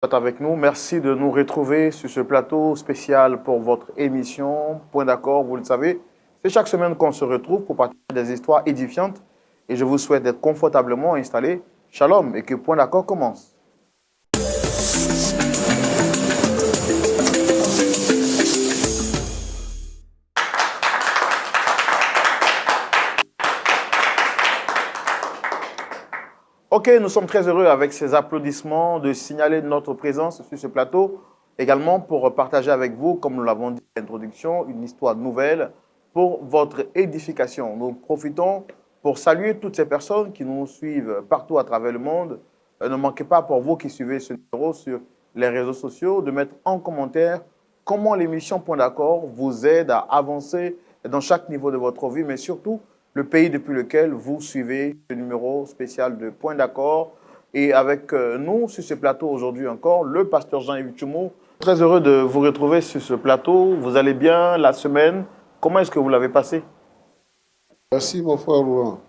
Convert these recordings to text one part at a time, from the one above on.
Êtes avec nous. Merci de nous retrouver sur ce plateau spécial pour votre émission Point d'accord, vous le savez. C'est chaque semaine qu'on se retrouve pour partager des histoires édifiantes et je vous souhaite d'être confortablement installés. Shalom et que Point d'accord commence. Ok, nous sommes très heureux avec ces applaudissements de signaler notre présence sur ce plateau. Également pour partager avec vous, comme nous l'avons dit à l'introduction, une histoire nouvelle pour votre édification. Nous profitons pour saluer toutes ces personnes qui nous suivent partout à travers le monde. Ne manquez pas, pour vous qui suivez ce numéro sur les réseaux sociaux, de mettre en commentaire comment l'émission Point d'accord vous aide à avancer dans chaque niveau de votre vie, mais surtout le pays depuis lequel vous suivez ce numéro spécial de Point d'accord. Et avec nous sur ce plateau aujourd'hui encore, le pasteur Jean-Yves Tchoumou. Très heureux de vous retrouver sur ce plateau. Vous allez bien la semaine? Comment est-ce que vous l'avez passé? Merci mon frère Laurent.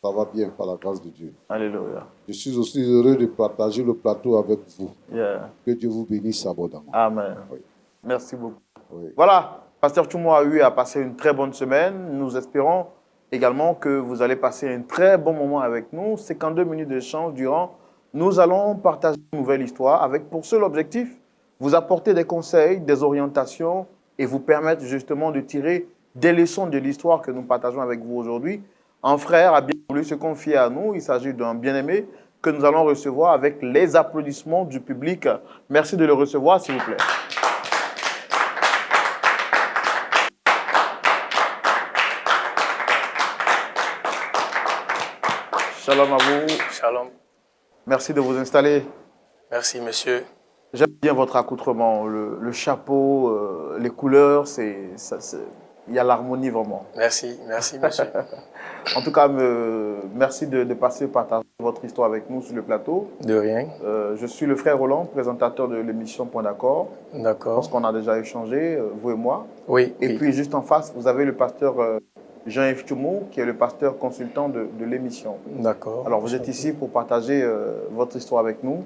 Ça va bien par la grâce de Dieu. Alléluia. Je suis aussi heureux de partager le plateau avec vous. Yeah. Que Dieu vous bénisse abondamment. Amen. Oui. Merci beaucoup. Oui. Voilà, pasteur Tchoumou a eu à passer une très bonne semaine. Nous espérons également que vous allez passer un très bon moment avec nous. 52 minutes d'échange durant. Nous allons partager une nouvelle histoire avec pour seul objectif vous apporter des conseils, des orientations et vous permettre justement de tirer des leçons de l'histoire que nous partageons avec vous aujourd'hui. Un frère a bien voulu se confier à nous. Il s'agit d'un bien-aimé que nous allons recevoir avec les applaudissements du public. Merci de le recevoir, s'il vous plaît. Shalom à vous. Shalom. Merci de vous installer. Merci, monsieur. J'aime bien votre accoutrement, le chapeau, les couleurs, il y a l'harmonie vraiment. Merci, monsieur. En tout cas, merci de passer partager votre histoire avec nous sur le plateau. De rien. Je suis le frère Roland, présentateur de l'émission Point d'accord. D'accord. Parce qu'on a déjà échangé, vous et moi. Oui. Et puis juste en face, vous avez le pasteur Jean-Yves Tchoumou, qui est le pasteur consultant de l'émission. D'accord. Alors vous êtes ici pour partager votre histoire avec nous.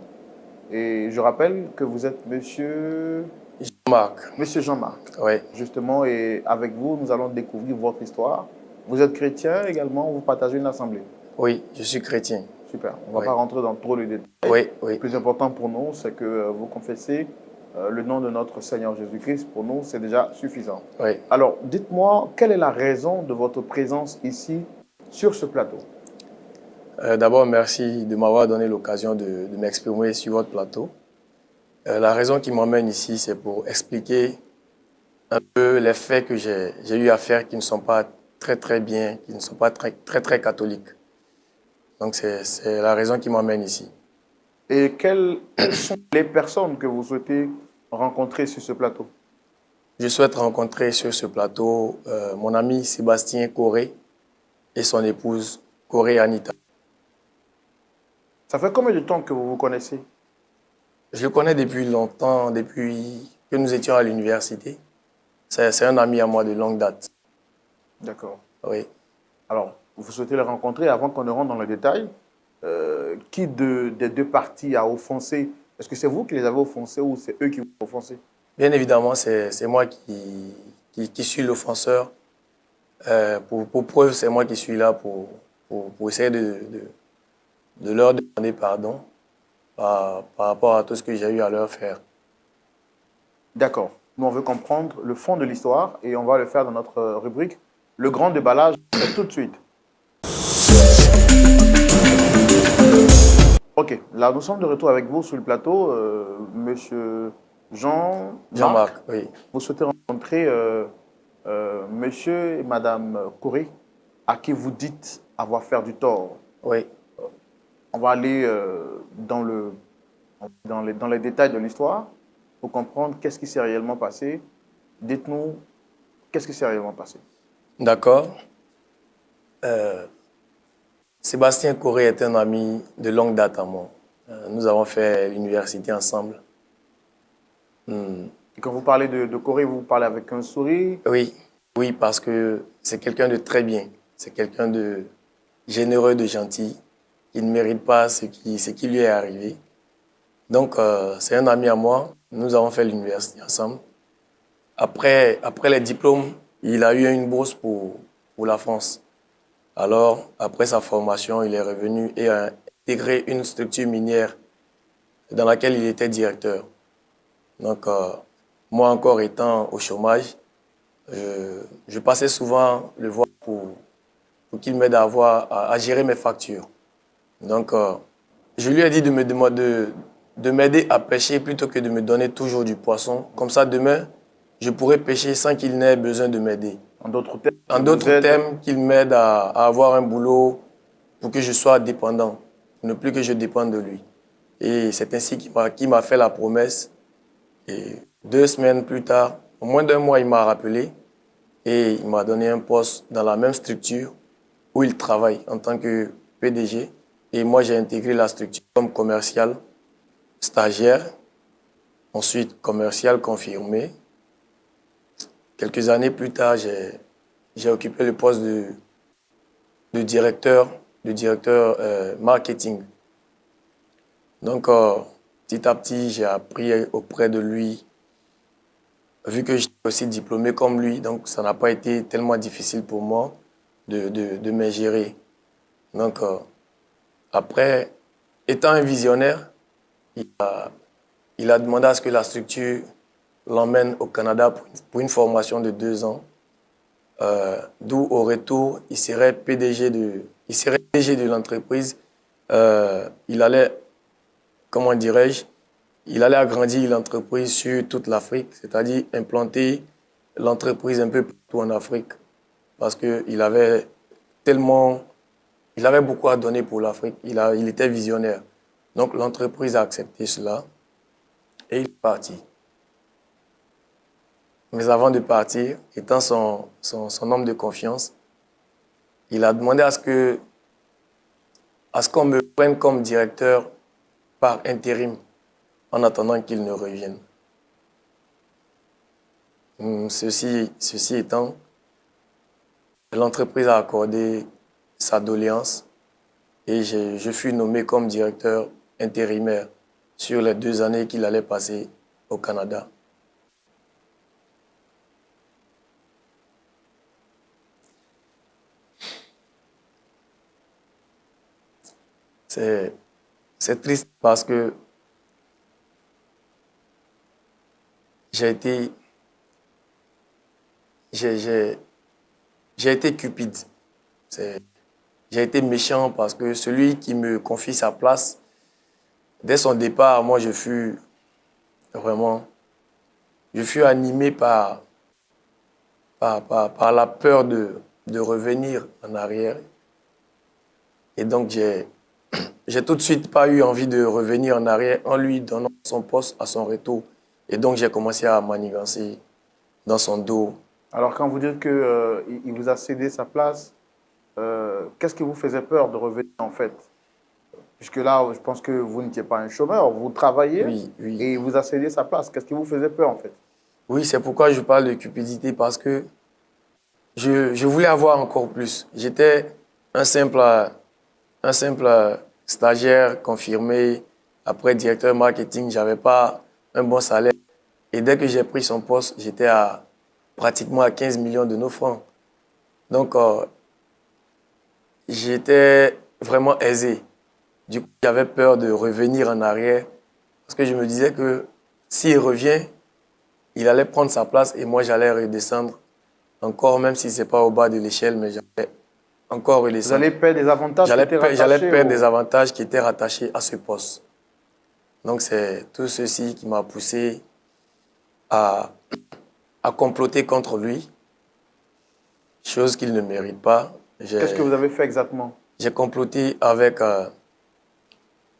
Et je rappelle que vous êtes monsieur Jean-Marc. Monsieur Jean-Marc. Oui. Justement, et avec vous, nous allons découvrir votre histoire. Vous êtes chrétien également, vous partagez une assemblée. Oui, je suis chrétien. Super. On ne va pas rentrer dans trop de détails. Oui. Le plus important pour nous, c'est que vous confessez le nom de notre Seigneur Jésus-Christ. Pour nous, c'est déjà suffisant. Oui. Alors, dites-moi, quelle est la raison de votre présence ici, sur ce plateau? D'abord, merci de m'avoir donné l'occasion de m'exprimer sur votre plateau. La raison qui m'emmène ici, c'est pour expliquer un peu les faits que j'ai eu à faire qui ne sont pas très bien, qui ne sont pas très catholiques. Donc, c'est la raison qui m'emmène ici. Et quelles sont les personnes que vous souhaitez rencontrer sur ce plateau? Je souhaite rencontrer sur ce plateau mon ami Sébastien Coré et son épouse Coré Anita. Ça fait combien de temps que vous vous connaissez? Je le connais depuis longtemps, depuis que nous étions à l'université. C'est un ami à moi de longue date. D'accord. Oui. Alors, vous souhaitez le rencontrer avant qu'on ne rentre dans le détail. Qui des deux parties a offensé? Est-ce que c'est vous qui les avez offensés ou c'est eux qui vous ont offensé? Bien évidemment, c'est moi qui suis l'offenseur. Pour preuve, c'est moi qui suis là pour essayer de leur demander pardon par rapport à tout ce que j'ai eu à leur faire. D'accord. Nous, on veut comprendre le fond de l'histoire et on va le faire dans notre rubrique. Le grand déballage, c'est tout de suite. Ok, là, nous sommes de retour avec vous sur le plateau. Monsieur Jean-Marc, oui. Vous souhaitez rencontrer monsieur et madame Coré, à qui vous dites avoir fait du tort. Oui. On va aller dans les détails de l'histoire pour comprendre qu'est-ce qui s'est réellement passé. Dites-nous, qu'est-ce qui s'est réellement passé? D'accord. Sébastien Coré est un ami de longue date à moi. Nous avons fait l'université ensemble. Et quand vous parlez de Coré, vous parlez avec un sourire? Oui, parce que c'est quelqu'un de très bien. C'est quelqu'un de généreux, de gentil, qui ne mérite pas ce qui lui est arrivé. Donc, c'est un ami à moi. Nous avons fait l'université ensemble. Après les diplômes, il a eu une bourse pour la France. Alors, après sa formation, il est revenu et a intégré une structure minière dans laquelle il était directeur. Donc, moi encore étant au chômage, je passais souvent le voir pour qu'il m'aide à gérer mes factures. Donc, je lui ai dit de m'aider à pêcher plutôt que de me donner toujours du poisson. Comme ça, demain, je pourrais pêcher sans qu'il n'ait besoin de m'aider. En d'autres termes, En il vous d'autres aide. termes, qu'il m'aide à avoir un boulot pour que je sois dépendant, ne plus que je dépende de lui. Et c'est ainsi qu'il m'a fait la promesse. Et 2 semaines plus tard, au moins d'un mois, il m'a rappelé et il m'a donné un poste dans la même structure où il travaille en tant que PDG. Et moi, j'ai intégré la structure comme commercial stagiaire, ensuite commercial confirmé. Quelques années plus tard, j'ai occupé le poste de directeur, marketing. Donc, petit à petit, j'ai appris auprès de lui, vu que j'étais aussi diplômé comme lui, donc ça n'a pas été tellement difficile pour moi de me gérer. Donc, après, étant un visionnaire, il a demandé à ce que la structure l'emmène au Canada pour une formation de 2 ans, d'où au retour, il serait PDG de l'entreprise. Il allait, comment dirais-je, il allait agrandir l'entreprise sur toute l'Afrique, c'est-à-dire implanter l'entreprise un peu partout en Afrique, parce qu'il avait il avait beaucoup à donner pour l'Afrique, il était visionnaire. Donc l'entreprise a accepté cela et il est parti. Mais avant de partir, étant son homme de confiance, il a demandé à ce qu'on me prenne comme directeur par intérim en attendant qu'il ne revienne. Ceci étant, l'entreprise a accordé sa doléance et je fus nommé comme directeur intérimaire sur les 2 années qu'il allait passer au Canada. C'est triste parce que j'ai été, j'ai été cupide. J'ai été méchant parce que celui qui me confie sa place, dès son départ, moi, je fus animé par la peur de revenir en arrière. Et donc, j'ai tout de suite pas eu envie de revenir en arrière en lui donnant son poste à son retour. Et donc, j'ai commencé à manigancer dans son dos. Alors, quand vous dites qu'il vous a cédé sa place, qu'est-ce qui vous faisait peur de revenir en fait? Puisque là, je pense que vous n'étiez pas un chômeur, vous travaillez Oui, oui. et il vous a cédé sa place. Qu'est-ce qui vous faisait peur en fait? Oui, c'est pourquoi je parle de cupidité, parce que je voulais avoir encore plus. J'étais un simple stagiaire confirmé, après directeur marketing, je n'avais pas un bon salaire. Et dès que j'ai pris son poste, j'étais pratiquement à 15 millions de nos francs. Donc, j'étais vraiment aisé. Du coup, j'avais peur de revenir en arrière parce que je me disais que s'il revient, il allait prendre sa place et moi, j'allais redescendre encore, même si ce n'est pas au bas de l'échelle, mais j'allais encore Vous redescendre. allez perdre des avantages qui étaient rattachés J'allais perdre des avantages qui étaient rattachés à ce poste. Donc, c'est tout ceci qui m'a poussé à comploter contre lui, chose qu'il ne mérite pas. Qu'est-ce que vous avez fait exactement? J'ai comploté avec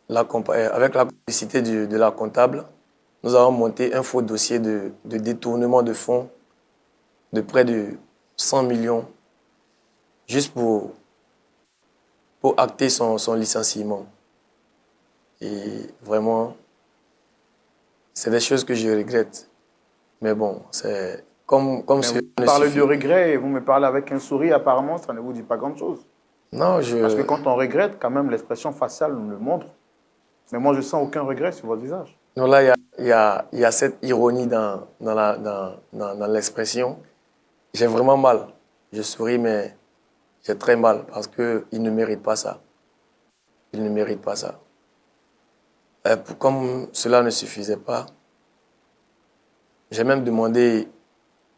la complicité de la comptable. Nous avons monté un faux dossier de détournement de fonds de près de 100 millions, juste pour acter son licenciement. Et vraiment, c'est des choses que je regrette. Mais bon, c'est comme Vous parlez de regret et vous me parlez avec un sourire, apparemment, ça ne vous dit pas grand-chose. Non, Parce que quand on regrette, quand même, l'expression faciale nous le montre. Mais moi, je sens aucun regret sur votre visage. Non, là, il y a cette ironie dans l'expression. J'ai vraiment mal. Je souris, mais j'ai très mal parce qu'il ne mérite pas ça. Il ne mérite pas ça. Comme cela ne suffisait pas, j'ai même demandé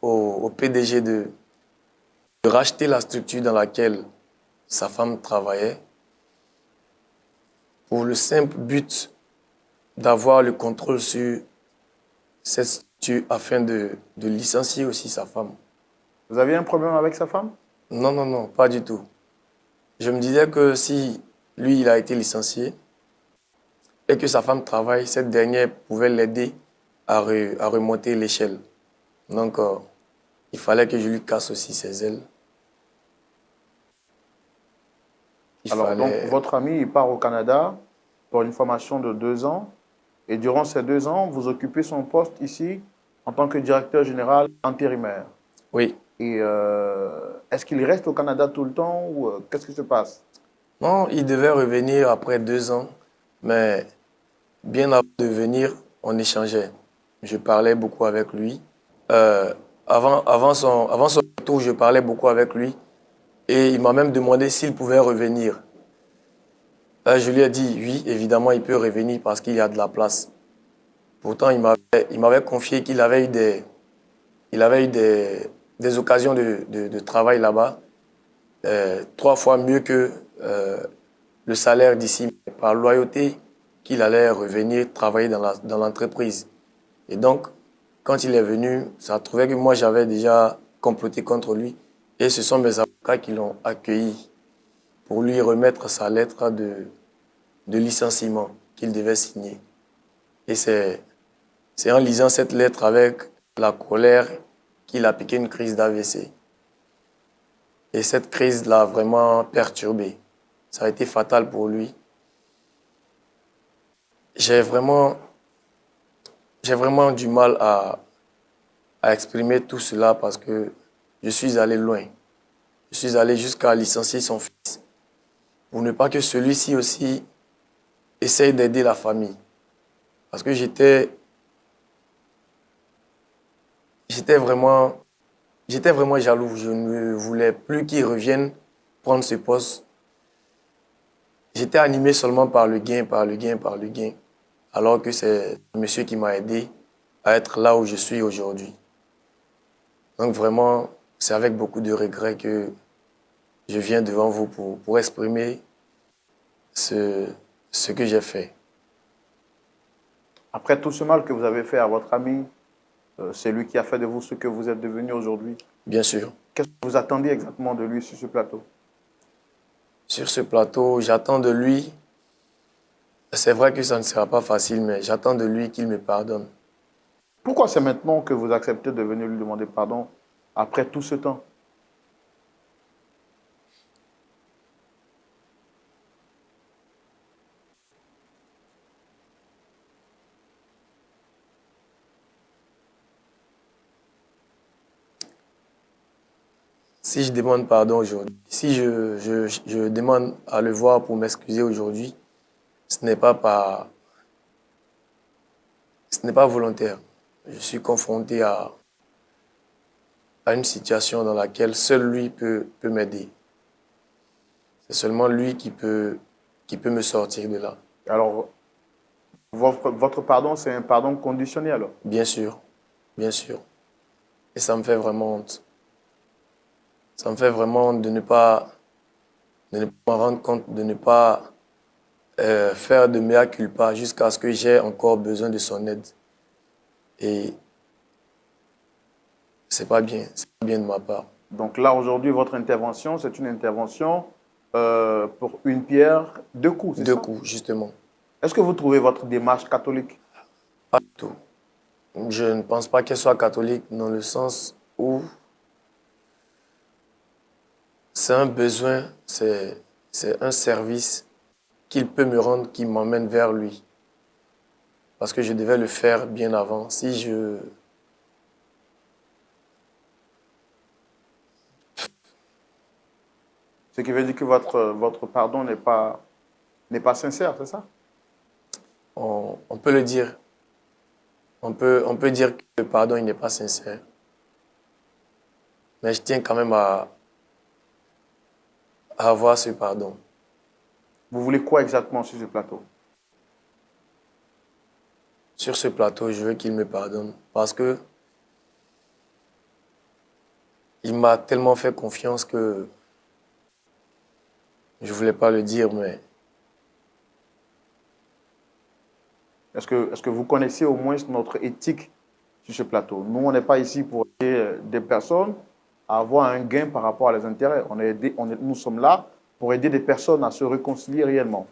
au PDG de racheter la structure dans laquelle sa femme travaillait pour le simple but d'avoir le contrôle sur cette structure afin de licencier aussi sa femme. Vous aviez un problème avec sa femme? Non, non, non, pas du tout. Je me disais que si lui, il a été licencié et que sa femme travaille, cette dernière pouvait l'aider à remonter l'échelle. Donc, il fallait que je lui casse aussi ses ailes. Alors, donc, votre ami, il part au Canada pour une formation de 2 ans. Et durant ces 2 ans, vous occupez son poste ici en tant que directeur général intérimaire. Oui. Et est-ce qu'il reste au Canada tout le temps ou qu'est-ce qui se passe? Non, il devait revenir après 2 ans, mais bien avant de venir, on échangeait. Je parlais beaucoup avec lui. Euh, avant son retour, je parlais beaucoup avec lui et il m'a même demandé s'il pouvait revenir. Je lui ai dit oui, évidemment, il peut revenir parce qu'il y a de la place. Pourtant, il m'avait confié qu'il avait eu des occasions de travail là-bas, 3 fois mieux que le salaire d'ici. Par loyauté, qu'il allait revenir travailler dans l'entreprise. Et donc, quand il est venu, ça a trouvé que moi, j'avais déjà comploté contre lui. Et ce sont mes avocats qui l'ont accueilli pour lui remettre sa lettre de licenciement qu'il devait signer. Et c'est en lisant cette lettre avec la colère qu'il a piqué une crise d'AVC. Et cette crise l'a vraiment perturbé. Ça a été fatal pour lui. J'ai vraiment du mal à exprimer tout cela parce que je suis allé loin. Je suis allé jusqu'à licencier son fils pour ne pas que celui-ci aussi essaye d'aider la famille. Parce que j'étais vraiment jaloux. Je ne voulais plus qu'il revienne prendre ce poste. J'étais animé seulement par le gain, par le gain, par le gain. Alors que c'est monsieur qui m'a aidé à être là où je suis aujourd'hui. Donc vraiment, c'est avec beaucoup de regrets que je viens devant vous pour exprimer ce que j'ai fait. Après tout ce mal que vous avez fait à votre ami, c'est lui qui a fait de vous ce que vous êtes devenu aujourd'hui. Bien sûr. Qu'est-ce que vous attendiez exactement de lui sur ce plateau? Sur ce plateau, j'attends de lui, c'est vrai que ça ne sera pas facile, mais j'attends de lui qu'il me pardonne. Pourquoi c'est maintenant que vous acceptez de venir lui demander pardon après tout ce temps? Si je demande pardon aujourd'hui, si je demande à le voir pour m'excuser aujourd'hui, ce n'est pas volontaire. Je suis confronté à une situation dans laquelle seul lui peut m'aider. C'est seulement lui qui peut me sortir de là. Alors, votre pardon, c'est un pardon conditionné alors? Bien sûr, bien sûr. Et ça me fait vraiment honte. Ça me fait vraiment honte de ne pas m'en rendre compte, de ne pas faire de mea culpa jusqu'à ce que j'ai encore besoin de son aide. Et c'est pas bien de ma part. Donc là, aujourd'hui, votre intervention, c'est une intervention pour une pierre, deux coups, c'est ça? Deux coups, justement. Est-ce que vous trouvez votre démarche catholique? Pas du tout. Je ne pense pas qu'elle soit catholique dans le sens où c'est un besoin, c'est un service qu'il peut me rendre qui m'emmène vers lui. Parce que je devais le faire bien avant. Si je... Ce qui veut dire que votre pardon n'est pas sincère, c'est ça? on peut le dire. On peut dire que le pardon, il n'est pas sincère. Mais je tiens quand même à avoir ce pardon. Vous voulez quoi exactement sur ce plateau? Sur ce plateau, je veux qu'il me pardonne parce que il m'a tellement fait confiance que je ne voulais pas le dire, mais Est-ce que vous connaissez au moins notre éthique sur ce plateau? Nous, on n'est pas ici pour aider des personnes à avoir un gain par rapport à leurs intérêts. Nous sommes là pour aider des personnes à se réconcilier réellement.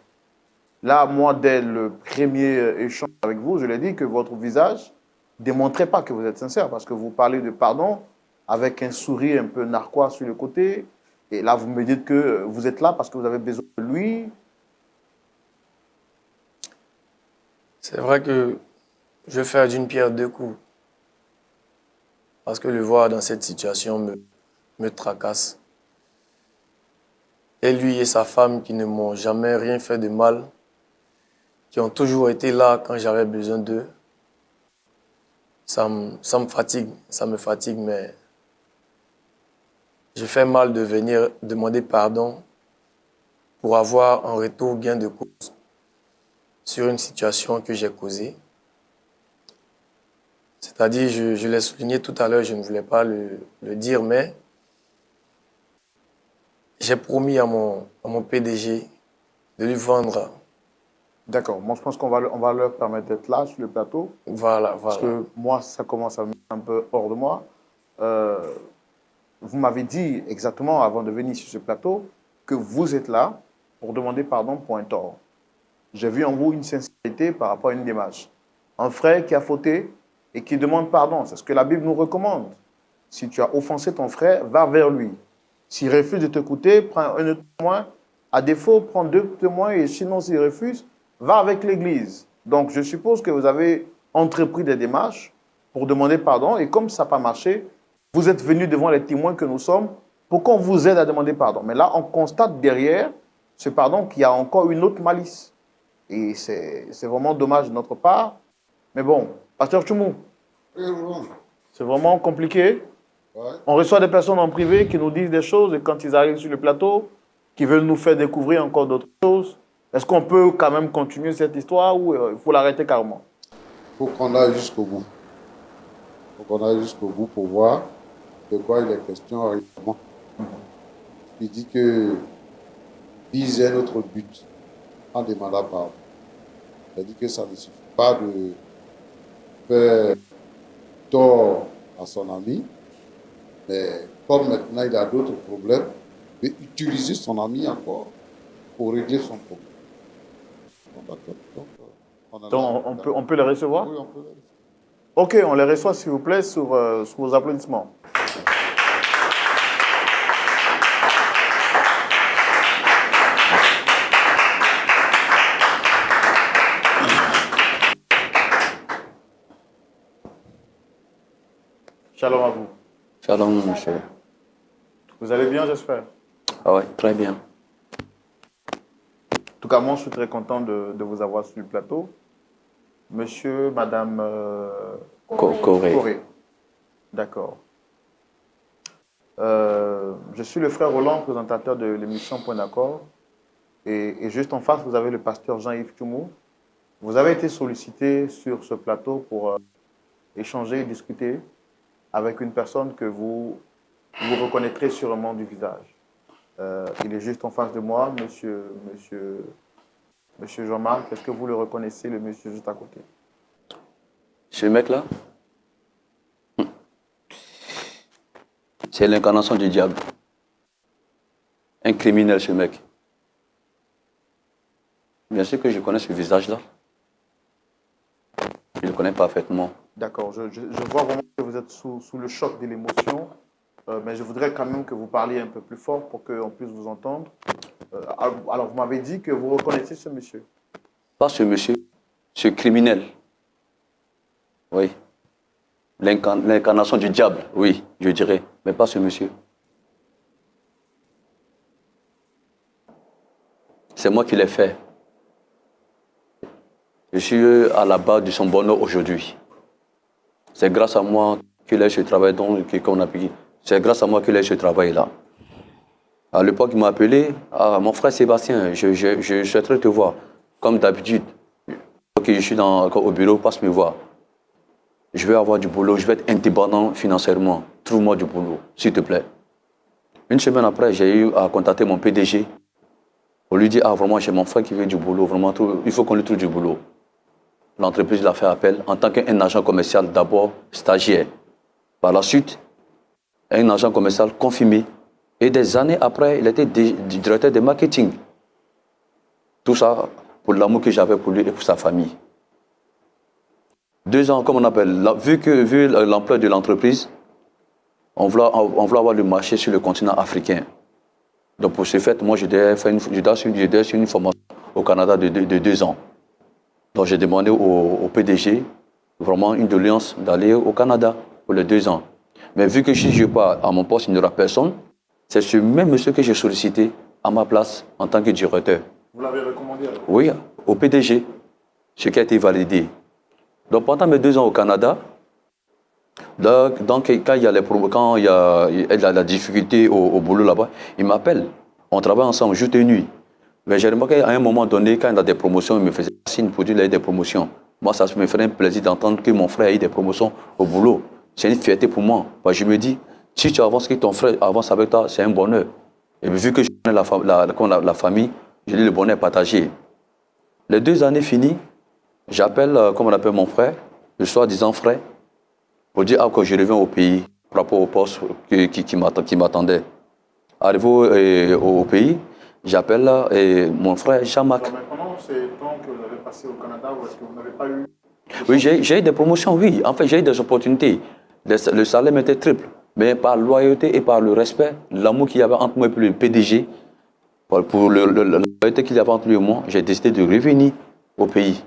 Là, moi, dès le premier échange avec vous, je l'ai dit que votre visage ne démontrait pas que vous êtes sincère parce que vous parlez de pardon avec un sourire un peu narquois sur le côté. Et là, vous me dites que vous êtes là parce que vous avez besoin de lui. c'est vrai que je veux faire d'une pierre deux coups. Parce que le voir dans cette situation me tracasse. Et lui et sa femme qui ne m'ont jamais rien fait de mal, qui ont toujours été là quand j'avais besoin d'eux, ça me fatigue, ça me fatigue, mais je fais mal de venir demander pardon pour avoir en retour gain de cause sur une situation que j'ai causée. C'est-à-dire, je l'ai souligné tout à l'heure, je ne voulais pas le dire, mais j'ai promis à mon PDG de lui vendre. D'accord. Moi, je pense on va leur permettre d'être là sur le plateau. Voilà, Parce voilà. que moi, ça commence à me mettre un peu hors de moi. Euh, Vous m'avez dit exactement avant de venir sur ce plateau que vous êtes là pour demander pardon pour un tort. J'ai vu en vous une sincérité par rapport à une démarche. Un frère qui a fauté et qui demande pardon, c'est ce que la Bible nous recommande. Si tu as offensé ton frère, va vers lui. S'il refuse de t'écouter, prends un autre témoin. À défaut, prends deux témoins et sinon, s'il refuse, va avec l'Église. Donc, je suppose que vous avez entrepris des démarches pour demander pardon et comme ça n'a pas marché, vous êtes venu devant les témoins que nous sommes pour qu'on vous aide à demander pardon. Mais là, on constate derrière ce pardon qu'il y a encore une autre malice. Et c'est vraiment dommage de notre part. Mais bon, Pasteur Tchoumou, Oui, Roland. c'est vraiment compliqué. Ouais. On reçoit des personnes en privé qui nous disent des choses et quand ils arrivent sur le plateau, qui veulent nous faire découvrir encore d'autres choses. Est-ce qu'on peut quand même continuer cette histoire ou il faut l'arrêter carrément? Il faut qu'on aille jusqu'au bout. Il faut qu'on aille jusqu'au bout pour voir de quoi il est question réellement. Il dit que viser notre but en demandant pardon. C'est-à-dire que ça ne suffit pas de faire tort à son ami, mais comme maintenant il a d'autres problèmes, de utiliser son ami encore pour régler son problème. Bon, d'accord. Donc, on a Donc on peut les recevoir? Oui, on peut les recevoir. Ok, on les reçoit s'il vous plaît sur vos applaudissements. Shalom à vous. Shalom, monsieur. Vous allez bien, j'espère. Ah ouais, très bien. En tout cas, moi, je suis très content de vous avoir sur le plateau. Monsieur, madame Corée. Corée. D'accord. Je suis le frère Roland, présentateur de l'émission Point d'accord. Et juste en face, vous avez le pasteur Jean-Yves Tchoumou. Vous avez été sollicité sur ce plateau pour échanger et discuter avec une personne que vous reconnaîtrez sûrement du visage. Il est juste en face de moi, monsieur Jean-Marc. Est-ce que vous le reconnaissez, le monsieur juste à côté? Ce mec-là, c'est l'incarnation du diable. Un criminel, ce mec. Bien sûr que je connais ce visage-là. Je le connais parfaitement. D'accord, je vois vraiment que vous êtes sous le choc de l'émotion, mais je voudrais quand même que vous parliez un peu plus fort pour qu'on puisse vous entendre. Alors, vous m'avez dit que vous reconnaissez ce monsieur. Pas ce monsieur, ce criminel. Oui. L'incarnation du diable, oui, je dirais. Mais pas ce monsieur. C'est moi qui l'ai fait. Je suis à la base de son bonheur aujourd'hui. C'est grâce à moi qu'il a eu ce travail qu'on a payé. C'est grâce à moi qu'il a eu ce travail-là. À l'époque, il m'a appelé, ah, mon frère Sébastien, je souhaiterais te voir. Comme d'habitude, je suis au bureau, passe me voir. Je vais avoir du boulot, je vais être indépendant financièrement. Trouve-moi du boulot, s'il te plaît. Une semaine après, j'ai eu à contacter mon PDG. On lui dit, ah vraiment, j'ai mon frère qui veut du boulot, vraiment, il faut qu'on lui trouve du boulot. L'entreprise l'a fait appel en tant qu'un agent commercial, d'abord stagiaire. Par la suite, un agent commercial confirmé. Et des années après, il était directeur de marketing. Tout ça pour l'amour que j'avais pour lui et pour sa famille. 2 ans, comme on appelle, vu l'ampleur de l'entreprise, on voulait avoir le marché sur le continent africain. Donc pour ce fait, moi, je devais suivre une formation au Canada de 2 ans. Donc j'ai demandé au PDG vraiment une doléance d'aller au Canada pour les 2 ans. Mais vu que si je pars à mon poste, il n'y aura personne, c'est ce même monsieur que j'ai sollicité à ma place en tant que directeur. Vous l'avez recommandé alors? Oui, au PDG, ce qui a été validé. Donc pendant mes 2 ans au Canada, donc quand il y a la difficulté au boulot là-bas, il m'appelle. On travaille ensemble jour et nuit. Mais j'ai remarqué qu'à un moment donné, quand il a des promotions, il me faisait signe pour dire qu'il a eu des promotions. Moi, ça me ferait un plaisir d'entendre que mon frère a eu des promotions au boulot. C'est une fierté pour moi. Parce que je me dis, si tu avances, que ton frère avance avec toi, c'est un bonheur. Et vu que je connais la famille, je dis le bonheur partagé. Les 2 années finies, j'appelle, comme on appelle mon frère, le soir disant frère, pour dire que je reviens au pays par rapport au poste qui m'attendait. Arrivé au pays, j'appelle mon frère Jean-Marc. Pendant ce temps que vous avez passé au Canada, ou est-ce que vous n'avez pas eu... Oui, j'ai eu des promotions, oui. En fait, j'ai eu des opportunités. Le salaire m'était triple. Mais par loyauté et par le respect, l'amour qu'il y avait entre moi et le PDG, pour la loyauté qu'il y avait entre lui et moi, j'ai décidé de revenir au pays.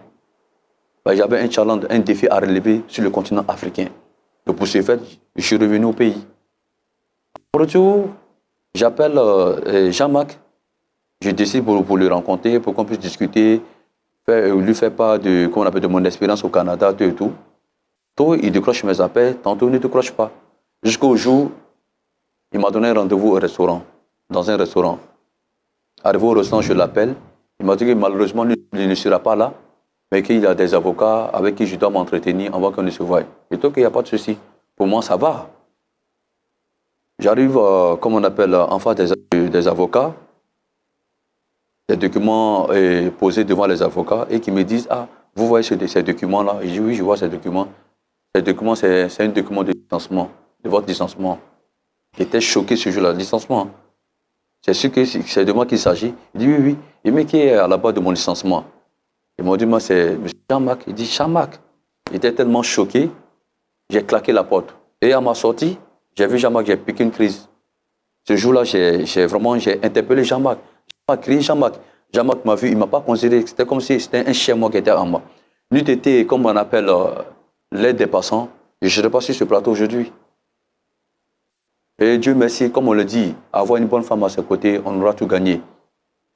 J'avais un challenge, un défi à relever sur le continent africain. Donc pour ce fait, je suis revenu au pays. Au retour, j'appelle Jean-Marc. Je décide pour le rencontrer, pour qu'on puisse discuter, lui faire part de mon expérience au Canada, tout et tout. Tantôt, il décroche mes appels, tantôt, il ne décroche pas. Jusqu'au jour, il m'a donné un rendez-vous au restaurant, dans un restaurant. Arrivé au restaurant, je l'appelle. Il m'a dit que malheureusement, il ne sera pas là, mais qu'il y a des avocats avec qui je dois m'entretenir avant qu'on ne se voie. Et donc, il n'y a pas de souci. Pour moi, ça va. J'arrive, comme on appelle, en face des avocats. Des documents posés devant les avocats et qui me disent, ah, vous voyez ces documents-là? Je dis, oui, je vois ces documents. Ces documents, c'est un document de licenciement, de votre licenciement. J'étais choqué ce jour-là, licenciement. C'est sûr que c'est de moi qu'il s'agit. Il dit, oui, oui. Il me dit, qui est à la base de mon licenciement? Ils m'ont dit, moi, c'est M. Jean-Marc. Il dit, Jean-Marc. J'étais tellement choqué, j'ai claqué la porte. Et à ma sortie, j'ai vu Jean-Marc, j'ai piqué une crise. Ce jour-là, j'ai interpellé Jean-Marc. Jean-Marc crié, Jean-Marc. Jean-Marc m'a vu, il ne m'a pas considéré. C'était comme si c'était un chien moi qui était en moi. N'eût été, comme on appelle, l'aide des passants, je ne serais pas sur ce plateau aujourd'hui. Et Dieu merci, comme on le dit, avoir une bonne femme à ses côtés, on aura tout gagné.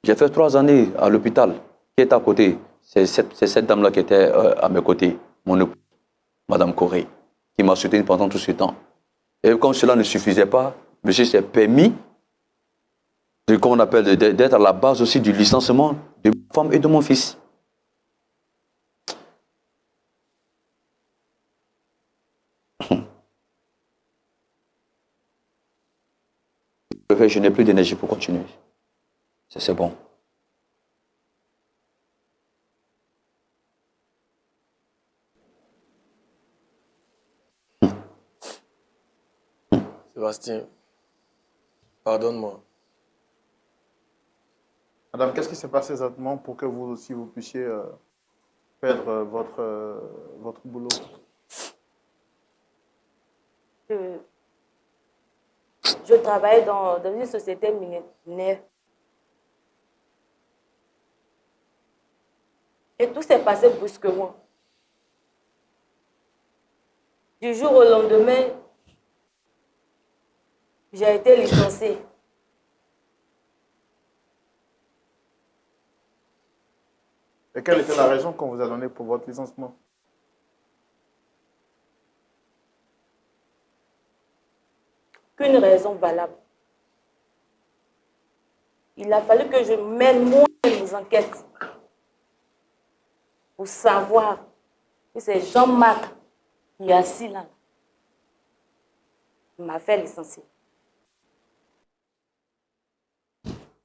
J'ai fait 3 années à l'hôpital, qui est à côté. C'est cette dame-là qui était à mes côtés, mon épouse, Madame Corée, qui m'a soutenu pendant tout ce temps. Et comme cela ne suffisait pas, monsieur s'est permis qu'on appelle d'être à la base aussi du licenciement de ma femme et de mon fils. Je n'ai plus d'énergie pour continuer. C'est bon. Sébastien, pardonne-moi. Madame, qu'est-ce qui s'est passé exactement pour que vous aussi vous puissiez perdre votre boulot? Je travaillais dans une société minière. Et tout s'est passé brusquement. Du jour au lendemain, j'ai été licenciée. Et quelle était la raison qu'on vous a donnée pour votre licenciement? Qu'une raison valable. Il a fallu que je mène moi mes enquêtes pour savoir que c'est Jean-Marc qui est assis là. Il m'a fait licencier.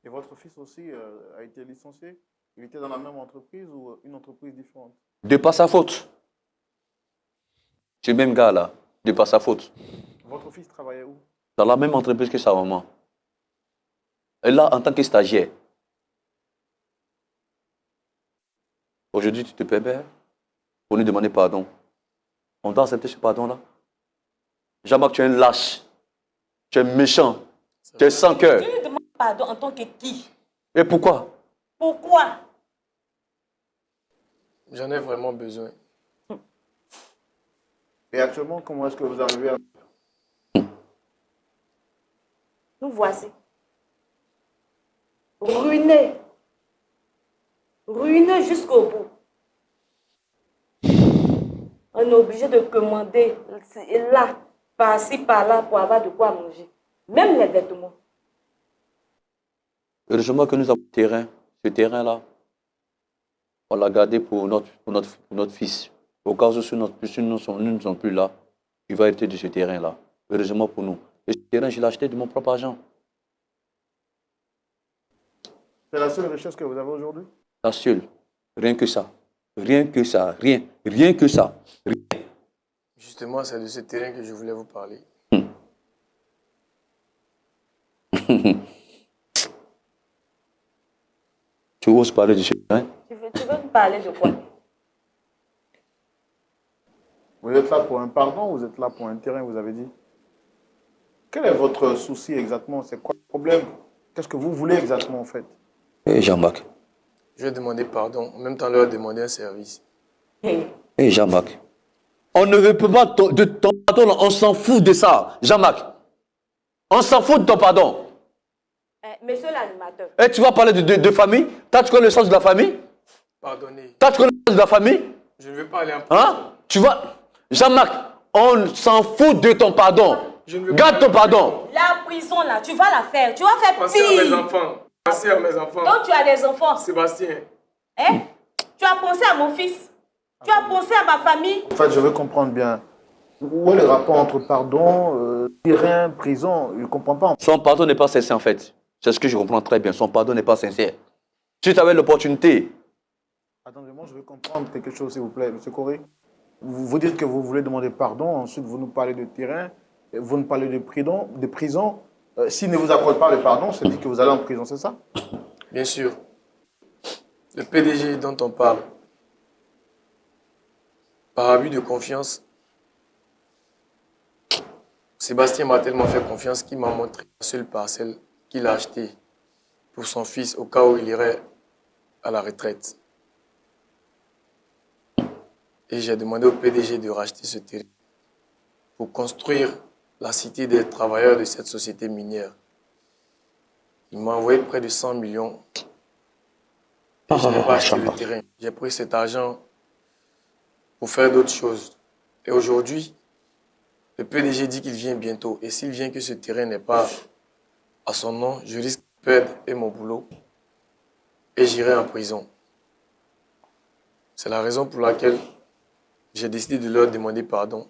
Et votre fils aussi a été licencié? Il était dans la même entreprise ou une entreprise différente? De par sa faute. Ce même gars-là, de par sa faute. Votre fils travaillait où? Dans la même entreprise que sa maman. Et là, en tant que stagiaire. Aujourd'hui, tu te permets pour nous demander pardon. On doit accepter ce pardon-là. Jean-Marc, tu es un lâche. Tu es méchant. Tu es sans cœur. Tu me demandes pardon en tant que qui? Et pourquoi? Pourquoi? J'en ai vraiment besoin. Et actuellement, comment est-ce que vous arrivez à... Nous voici. Ruinés. Ruinés jusqu'au bout. On est obligé de commander là, par-ci, par-là, pour avoir de quoi manger. Même les vêtements. Heureusement que nous avons terrain. Ce terrain-là, on l'a gardé pour notre fils. Au cas où si nous ne sommes plus là, il va hériter de ce terrain-là. Heureusement pour nous. Et ce terrain, je l'ai acheté de mon propre argent. C'est la seule richesse que vous avez aujourd'hui? La seule. Rien que ça. Rien que ça. Rien. Rien que ça. Rien. Justement, c'est de ce terrain que je voulais vous parler. Tu oses parler de ce terrain? Tu veux me parler de quoi? Vous êtes là pour un pardon ou vous êtes là pour un terrain, vous avez dit? Quel est votre souci exactement? C'est quoi le problème? Qu'est-ce que vous voulez exactement en fait? Jean-Marc. Je vais demander pardon, en même temps leur demander un service. Jean-Marc. On ne veut pas de ton pardon, on s'en fout de ça, Jean-Marc. On s'en fout de ton pardon. Monsieur l'animateur. Et tu vas parler de famille? Toi, tu connais le sens de la famille? Pardonnez. Toi, tu connais le sens de la famille? Je ne veux pas aller en prison. Hein? Tu vois? Jean-Marc, on s'en fout de ton pardon. Je ne veux Garde pas ton pardon. La prison là, tu vas la faire. Tu vas faire Pensez à mes pire. enfants. Pensez à mes enfants. Donc tu as des enfants. Sébastien. Hein? Tu as pensé à mon fils. Tu as pensé à ma famille. En fait, je veux comprendre bien. Où est le rapport entre pardon, terrain, prison? Je ne comprends pas. Son pardon n'est pas sincère en fait. C'est ce que je comprends très bien. Son pardon n'est pas sincère. Si tu avais l'opportunité. Attendez-moi, je veux comprendre quelque chose, s'il vous plaît, M. Corée. Vous dites que vous voulez demander pardon, ensuite vous nous parlez de terrain, vous nous parlez de prison. S'il ne vous accorde pas le pardon, c'est dit que vous allez en prison, c'est ça? Bien sûr. Le PDG dont on parle, par abus de confiance, Sébastien m'a tellement fait confiance qu'il m'a montré la seule parcelle qu'il a achetée pour son fils au cas où il irait à la retraite. Et j'ai demandé au PDG de racheter ce terrain pour construire la cité des travailleurs de cette société minière. Il m'a envoyé près de 100 millions. Et je n'ai pas acheté le terrain. J'ai pris cet argent pour faire d'autres choses. Et aujourd'hui, le PDG dit qu'il vient bientôt. Et s'il vient que ce terrain n'est pas à son nom, je risque de perdre mon boulot et j'irai en prison. C'est la raison pour laquelle j'ai décidé de leur demander pardon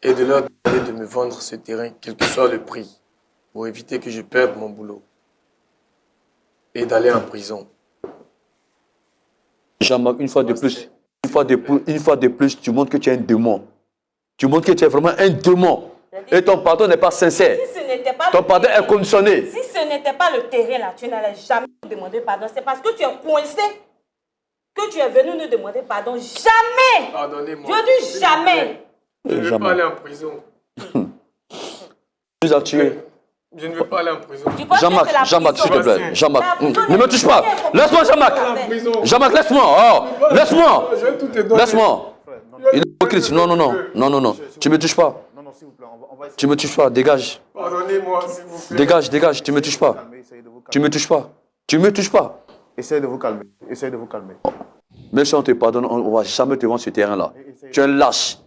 et de leur demander de me vendre ce terrain, quel que soit le prix, pour éviter que je perde mon boulot et d'aller en prison. Jean-Marc, une fois de plus, tu montres que tu es un démon. Tu montres que tu es vraiment un démon. Et ton pardon n'est pas sincère. Si ce n'était pas Ton pardon est conditionné. Si ce n'était pas le terrain là, tu n'allais jamais nous demander pardon. C'est parce que tu es coincé que tu es venu nous demander pardon. Jamais! Pardonnez-moi. Je dis jamais! Je ne veux pas aller en prison. Tu nous as tués. Je ne veux pas aller en prison. Jean-Marc, s'il te plaît. Jean-Marc, ne me touche pas. Laisse-moi, Jean-Marc. Jean-Marc, laisse-moi. Oh, laisse-moi. Je vais tout te donner. Laisse-moi. Il est hypocrite. Non. Tu me touches pas. Non, s'il vous plaît, on va essayer Tu me touches pas. Dégage. Pardonnez-moi, s'il vous plaît. Dégage. Tu me touches pas. de vous calmer. Tu me touches pas. Tu me touches pas. Essayez de vous calmer. Essayez de vous calmer. Même si on te pardonne, on ne va jamais te vendre ce terrain-là. Tu es un lâche.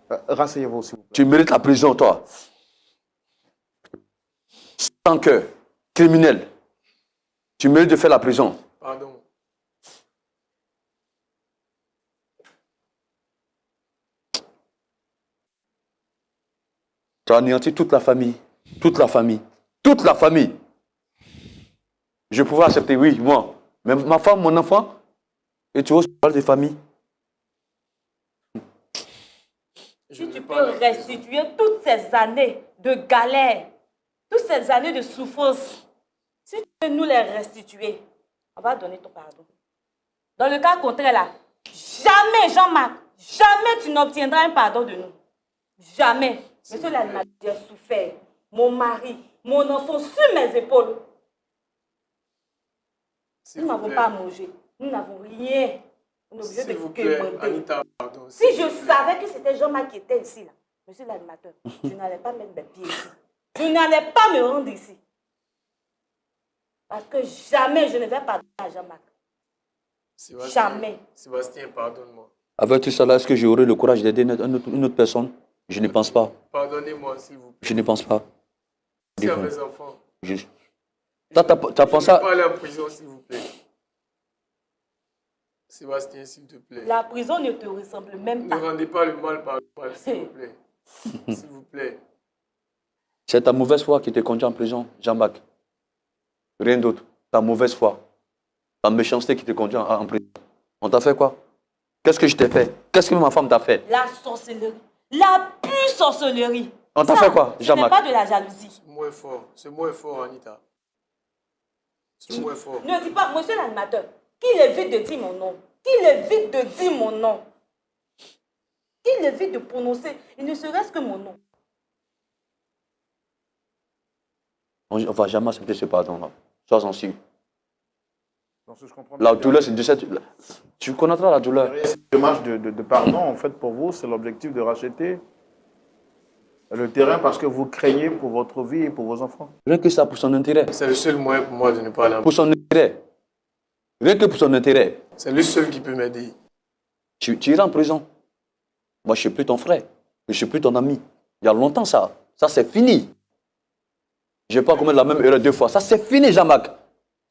Rasseyez-vous, s'il vous plaît. Tu mérites la prison, toi. Sans cœur, criminel. Tu mérites de faire la prison. Pardon. Tu as anéanti toute la famille. Toute la famille. Toute la famille. Je pouvais accepter, oui, moi. Mais ma femme, mon enfant, et tu oses parler de famille. Si tu peux restituer toutes ces années de galère, toutes ces années de souffrance, si tu peux nous les restituer, on va donner ton pardon. Dans le cas contraire, là, jamais, Jean-Marc, jamais tu n'obtiendras un pardon de nous. Jamais. Monsieur l'animateur, j'ai souffert. Mon mari, mon enfant sur mes épaules. Nous n'avons pas mangé. Nous n'avons rien. On est obligé de demander. Anita, pardon. Si je savais que c'était Jean-Marc qui était ici, là, monsieur l'animateur, je n'allais pas mettre mes pieds ici. Je n'allais pas me rendre ici. Parce que jamais je ne vais pardonner à Jean-Marc. Jamais. Sébastien, pardonne-moi. Avec tout ça, là, est-ce que j'aurai le courage d'aider une autre personne? Je ne pense pas. Pardonnez-moi, s'il vous plaît. Je ne pense pas. Si à mes enfants. T'as pensé Je ne vais pas aller en prison, s'il vous plaît. Sébastien, s'il te plaît. La prison ne te ressemble même pas. Ne rendez pas le mal par le mal, s'il vous plaît. S'il vous plaît. C'est ta mauvaise foi qui te conduit en prison, Jean-Marc. Rien d'autre. Ta mauvaise foi. Ta méchanceté qui te conduit en prison. On t'a fait quoi? Qu'est-ce que je t'ai fait? Qu'est-ce que ma femme t'a fait? La sorcellerie. La pure sorcellerie. On t'a fait quoi, Jean-Marc? Ce Jean-Marc? n'est pas de la jalousie. Ce mot est fort, Anita. Ce mot est fort. Ne dis pas, monsieur l'animateur, qu'il évite de dire mon nom. Qu'il évite de dire mon nom. Qu'il évite de prononcer, il ne serait-ce que mon nom. On ne va jamais accepter ce pardon-là. Sois-en sûr. Donc, si je comprends La bien, douleur, c'est de cette... Tu connaîtras la douleur. derrière cette démarche de pardon, en fait, pour vous, c'est l'objectif de racheter le terrain parce que vous craignez pour votre vie et pour vos enfants. Rien que ça pour son intérêt. C'est le seul moyen pour moi de ne pas aller en Pour son intérêt. Rien que pour son intérêt. C'est le seul qui peut m'aider. Tu iras en prison. Moi, je ne suis plus ton frère. Je ne suis plus ton ami. Il y a longtemps, ça. Ça, c'est fini. Je ne vais pas commettre la même erreur deux fois. Ça, c'est fini, Jean-Marc.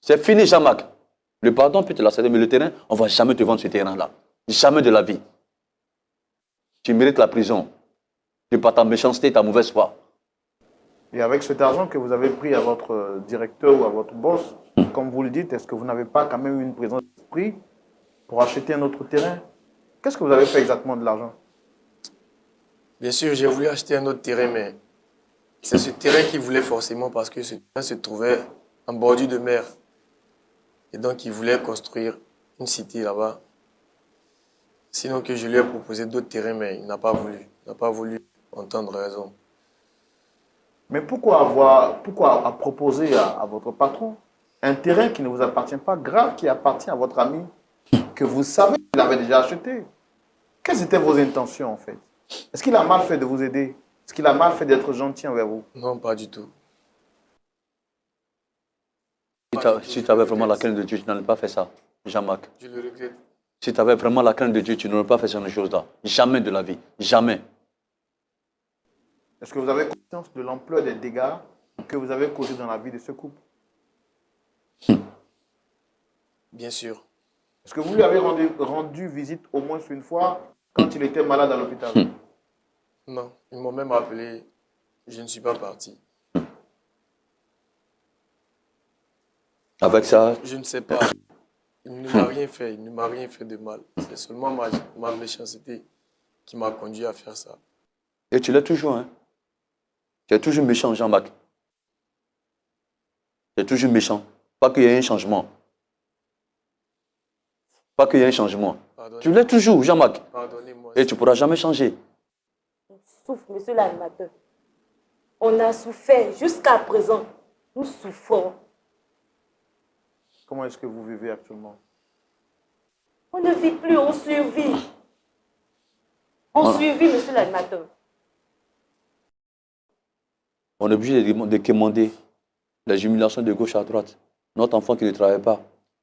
C'est fini, Jean-Marc. Le pardon peut te l'accepter, mais le terrain, on ne va jamais te vendre ce terrain-là. Jamais de la vie. Tu mérites la prison. C'est pas ta méchanceté, ta mauvaise foi. Et avec cet argent que vous avez pris à votre directeur ou à votre boss, comme vous le dites, est-ce que vous n'avez pas quand même une présence d'esprit pour acheter un autre terrain? Qu'est-ce que vous avez fait exactement de l'argent? Bien sûr, j'ai voulu acheter un autre terrain, mais c'est ce terrain qu'il voulait forcément parce que ce terrain se trouvait en bordure de mer. Et donc, il voulait construire une cité là-bas. Sinon que je lui ai proposé d'autres terrains, mais il n'a pas voulu. Il n'a pas voulu entendre raison. Mais pourquoi proposer à votre patron un terrain qui ne vous appartient pas, grave, qui appartient à votre ami, que vous savez qu'il avait déjà acheté? Quelles étaient vos intentions en fait? Est-ce qu'il a mal fait de vous aider? Est-ce qu'il a mal fait d'être gentil envers vous? Non, pas du tout. Si tu avais vraiment la crainte de Dieu, tu n'aurais pas fait ça, Jean-Marc. Je le regrette. Si tu avais vraiment la crainte de Dieu, tu n'aurais pas fait cette chose-là. Jamais de la vie. Jamais. Est-ce que vous avez conscience de l'ampleur des dégâts que vous avez causés dans la vie de ce couple? Bien sûr. Est-ce que vous lui avez rendu visite au moins une fois quand il était malade à l'hôpital? Non, ils m'ont même appelé. Je ne suis pas parti. Avec ça, Je ne sais pas. Il ne m'a rien fait. Il ne m'a rien fait de mal. C'est seulement ma méchanceté qui m'a conduit à faire ça. et tu l'es toujours, hein. Tu es toujours méchant, Jean-Marc. Tu es toujours méchant. Pas qu'il y ait un changement. Pas qu'il y ait un changement. Tu l'es toujours, Jean-Marc. Pardonnez-moi. Et tu ne pourras jamais changer. On souffre, monsieur l'animateur. On a souffert jusqu'à présent. Nous souffrons. Comment est-ce que vous vivez actuellement? On ne vit plus, on survit. On survit, monsieur l'animateur. On est obligé de demander les humiliations de gauche à droite. Notre enfant qui ne travaille pas,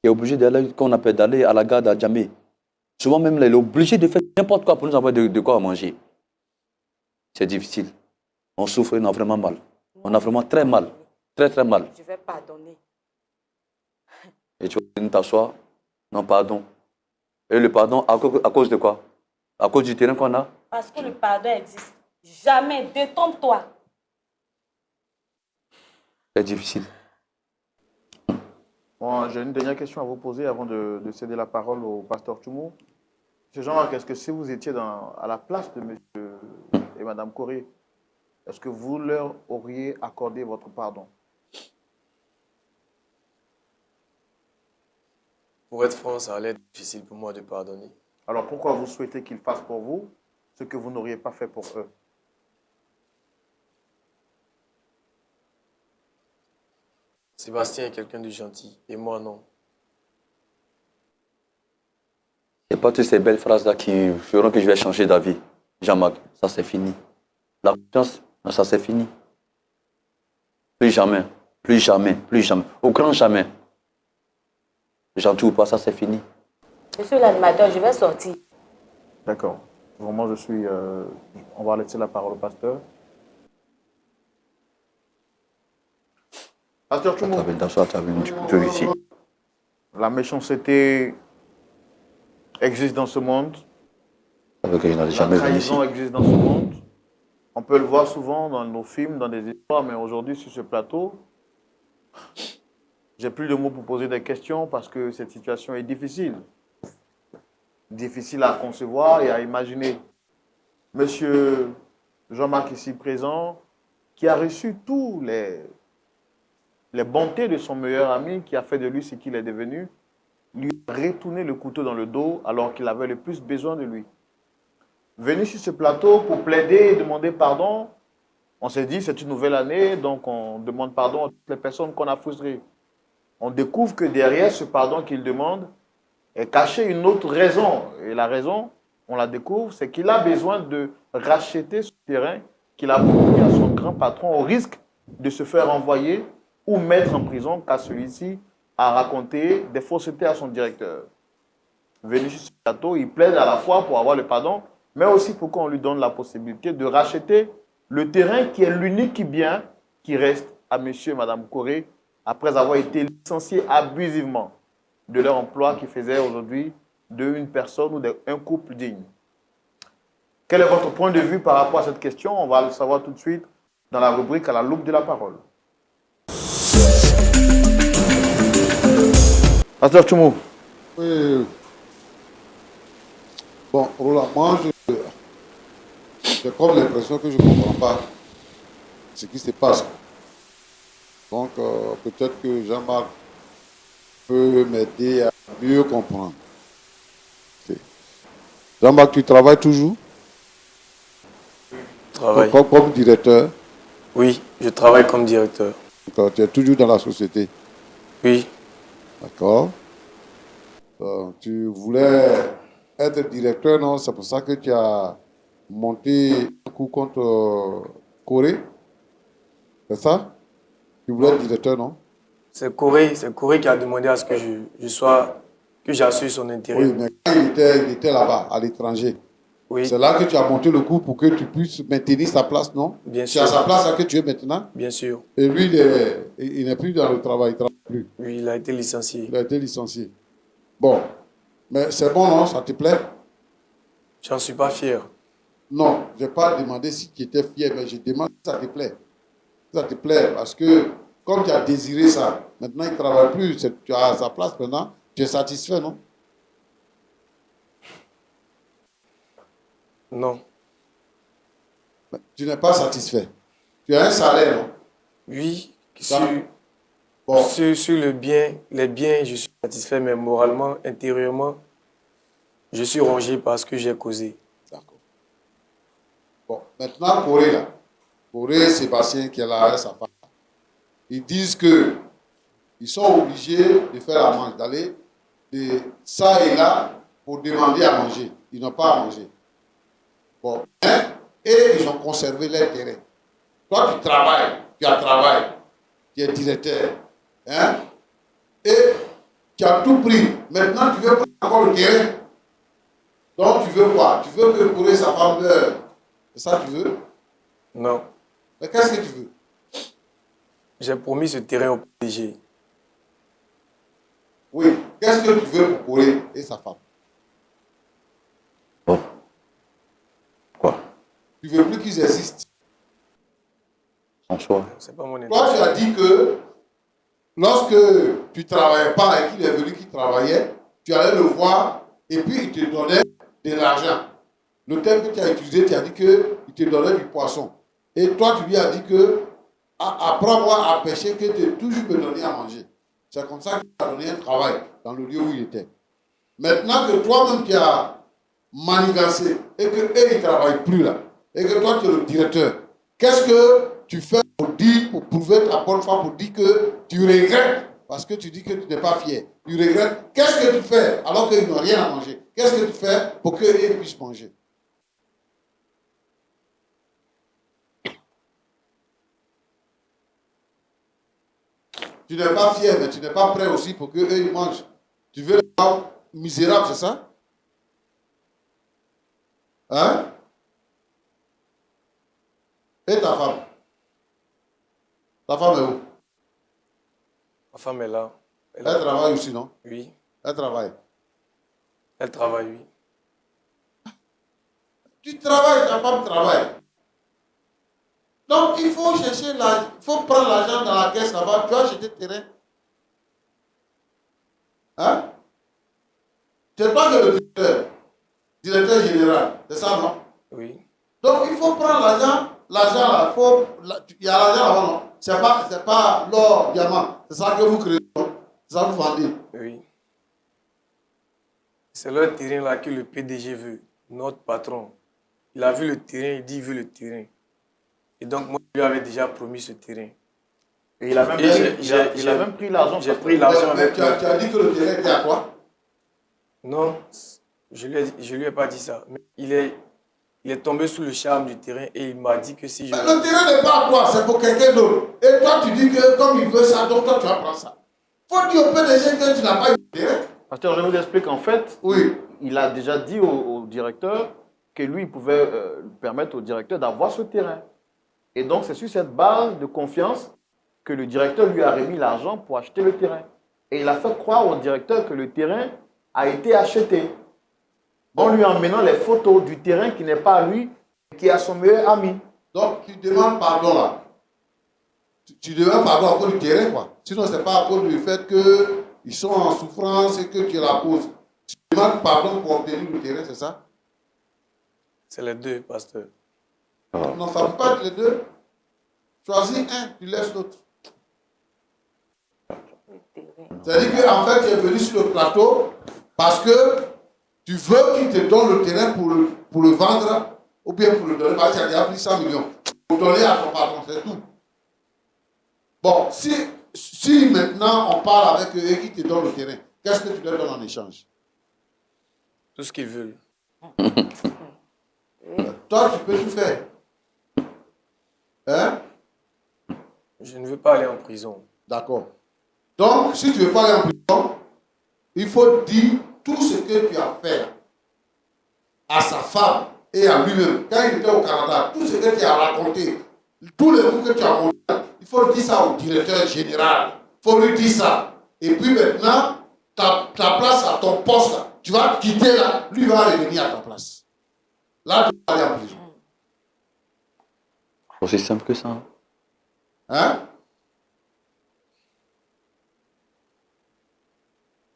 qui est obligé d'aller, qu'on appelle d'aller à la gare d'Adjamé. Souvent même, là, il est obligé de faire n'importe quoi pour nous envoyer de quoi manger. C'est difficile. On souffre, on a vraiment mal. On a vraiment très mal. Très, très mal. Je vais pardonner. Et tu vas venir t'asseoir. Non, pardon. Et le pardon, à cause de quoi? À cause du terrain qu'on a? Parce que le pardon existe. Jamais. Détrompe-toi. C'est difficile. Bon, j'ai une dernière question à vous poser avant de céder la parole au pasteur Tchoumou. M. Jean-Marc, est-ce que si vous étiez à la place de M. et Mme Corée, est-ce que vous leur auriez accordé votre pardon? Pour être franc, ça allait être difficile pour moi de pardonner. Alors pourquoi vous souhaitez qu'ils fassent pour vous ce que vous n'auriez pas fait pour eux? Sébastien est quelqu'un de gentil et moi non. C'est pas toutes ces belles phrases-là qui feront que je vais changer d'avis. Jean-Marc, ça c'est fini. La confiance, ça c'est fini. Plus jamais, plus jamais, plus jamais. Au grand jamais. Gentil ou pas, ça c'est fini. Monsieur l'animateur, je vais sortir. D'accord. Vraiment, on va laisser la parole au pasteur. Pasteur Tchoumou, Ici. la méchanceté existe dans ce monde. Avec que je n'ai La jamais venu ici. trahison existe dans ce monde. On peut le voir souvent dans nos films, dans des histoires, mais aujourd'hui, sur ce plateau, j'ai plus de mots pour poser des questions parce que cette situation est difficile. Difficile à concevoir et à imaginer. Monsieur Jean-Marc ici présent, qui a reçu tous les bontés de son meilleur ami, qui a fait de lui ce qu'il est devenu, lui a retourné le couteau dans le dos alors qu'il avait le plus besoin de lui. Venu sur ce plateau pour plaider et demander pardon, on s'est dit c'est une nouvelle année, donc on demande pardon à toutes les personnes qu'on a frustrées. On découvre que derrière ce pardon qu'il demande est cachée une autre raison. Et la raison, on la découvre, c'est qu'il a besoin de racheter ce terrain qu'il a promis à son grand patron au risque de se faire envoyer ou mettre en prison car celui-ci a raconté des faussetés à son directeur. Venu sur ce plateau, il plaide à la fois pour avoir le pardon, mais aussi pour qu'on lui donne la possibilité de racheter le terrain qui est l'unique bien qui reste à monsieur et madame Corée après avoir été licenciés abusivement de leur emploi qui faisait aujourd'hui d'une personne ou d'un couple digne. Quel est votre point de vue par rapport à cette question? On va le savoir tout de suite dans la rubrique à la loupe de la parole. Pasteur Tchoumou. Oui. Bon, Roland, moi, j'ai comme l'impression que je ne comprends pas ce qui se passe. Donc, peut-être que Jean-Marc peut m'aider à mieux comprendre. Okay. Jean-Marc, tu travailles toujours? Travail. Comme directeur? Oui, je travaille comme directeur. Donc, tu es toujours dans la société? Oui, D'accord. Tu voulais être directeur, non? C'est pour ça que tu as monté un coup contre Corée? C'est ça? Tu voulais être directeur, non? c'est Corée qui a demandé à ce que que j'assure son intérêt. Oui, mais quand il était là-bas, à l'étranger, Oui, c'est là que tu as monté le coup pour que tu puisses maintenir sa place, non? bien C'est à sûr, sa place là que tu es maintenant? bien sûr. Et lui, il n'est plus dans le travail, il ne travaille plus. Oui, il a été licencié. Il a été licencié. Bon, mais c'est bon, non? Ça te plaît? J'en suis pas fier. Non, je n'ai pas demandé si tu étais fier, mais je demande si ça te plaît. Si ça te plaît, parce que comme tu as désiré ça, maintenant il ne travaille plus, tu as sa place maintenant, tu es satisfait, non? Non. Mais tu n'es pas satisfait. Tu as un salaire, non? Oui, Bon, sur les biens, je suis satisfait, mais moralement, intérieurement, je suis rongé par ce que j'ai causé. d'accord. Bon, maintenant, Corée, là. Corée, Sébastien qui est là avec sa femme. Ils disent que ils sont obligés de faire à manger, d'aller de ça et là pour demander à manger. Ils n'ont pas à manger. Bon, et ils ont conservé leur terrain. Toi, tu travailles, tu as travail, tu es directeur. Hein? Et Tu as tout pris. Maintenant, tu veux prendre encore le terrain. Donc, tu veux quoi? Tu veux que Corée, sa femme meure. C'est ça que tu veux? Non. Mais qu'est-ce que tu veux? J'ai promis ce terrain au PDG. Oui. Qu'est-ce que tu veux pour Corée et sa femme? Bon. Quoi? Tu veux plus qu'ils existent. En soi. C'est pas mon Toi, intérêt. tu as dit que lorsque tu ne travaillais pas et qu'il est venu qu'il travaillait, tu allais le voir et puis il te donnait de l'argent. Le terme que tu as utilisé, tu as dit qu'il te donnait du poisson. Et toi, tu lui as dit que après avoir à pêcher, que tu toujours me donner à manger. C'est comme ça qu'il t'a donné un travail dans le lieu où il était. Maintenant que toi-même tu as manigancé et qu'eux, ils ne travaillent plus là, et que toi, tu es le directeur, qu'est-ce que tu fais pour dire, pour prouver ta bonne foi, pour dire que tu regrettes, parce que tu dis que tu n'es pas fier. Tu regrettes. Qu'est-ce que tu fais alors qu'ils n'ont rien à manger? Qu'est-ce que tu fais pour qu'ils puissent manger? Tu n'es pas fier, mais tu n'es pas prêt aussi pour qu'eux, ils mangent. Tu veux les rendre misérables, c'est ça? Hein? Et ta femme? Ta femme est où? Ma femme est là. Elle travaille aussi, non? Oui. Elle travaille. Elle travaille, oui. Tu travailles, ta femme travaille. Donc, il faut chercher l'argent, il faut prendre l'argent dans la caisse là-bas, tu vas acheter terrain. Hein? C'est toi qui es le directeur général, c'est ça, non? Oui. Donc, il faut prendre l'argent là, il y a l'argent là-bas, non? C'est pas l'or, diamant, c'est ça que vous créez, non? C'est ça que vous vendez. Oui. C'est le terrain là que le PDG veut, notre patron. Il a vu le terrain, il dit qu'il veut le terrain. Et donc, moi, je lui avais déjà promis ce terrain. Et il a même, il a même pris l'argent. J'ai pris l'argent Mais avec tu as dit que le terrain était à quoi? Non, je lui ai pas dit ça. Mais il est tombé sous le charme du terrain et il m'a dit que si je... Mais le terrain n'est pas à toi, c'est pour quelqu'un d'autre. Et toi, tu dis que comme il veut ça, donc toi, tu vas prendre ça. Faut dire au PDG que tu n'as pas eu de terrain. Pasteur, je vous explique en fait, Oui. il a déjà dit au directeur que lui, il pouvait permettre au directeur d'avoir ce terrain. Et donc, c'est sur cette base de confiance que le directeur lui a remis l'argent pour acheter le terrain. Et il a fait croire au directeur que le terrain a été acheté. En lui emmenant les photos du terrain qui n'est pas à lui, qui est à son meilleur ami. Donc, tu demandes pardon là. Tu demandes pardon à cause du terrain, quoi. Sinon, ce n'est pas à cause du fait qu'ils sont en souffrance et que tu es la cause. Tu demandes pardon pour obtenir le terrain, c'est ça? C'est les deux, pasteur. Non, ça ne peut pas être les deux. Choisis un, tu laisses l'autre. C'est-à-dire qu'en fait, tu es venu sur le plateau parce que tu veux qu'il te donne le terrain pour le vendre ou bien pour le donner parce qu'il a déjà pris 100 millions. Pour donner à ton patron, c'est tout. Bon, si maintenant on parle avec eux et qu'ils te donnent le terrain, qu'est-ce que tu leur donnes en échange? Tout ce qu'ils veulent. Toi, tu peux tout faire. Hein? Je ne veux pas aller en prison. D'accord. Donc, si tu ne veux pas aller en prison, il faut dire tout ce que tu as fait à sa femme et à lui-même. Quand il était au Canada, tout ce que tu as raconté, tous les mots que tu as montré, il faut dire ça au directeur général. Il faut lui dire ça. Et puis maintenant, ta place à ton poste, là, tu vas quitter là, lui va revenir à ta place. Là, tu vas aller en prison. Aussi simple que ça. Hein?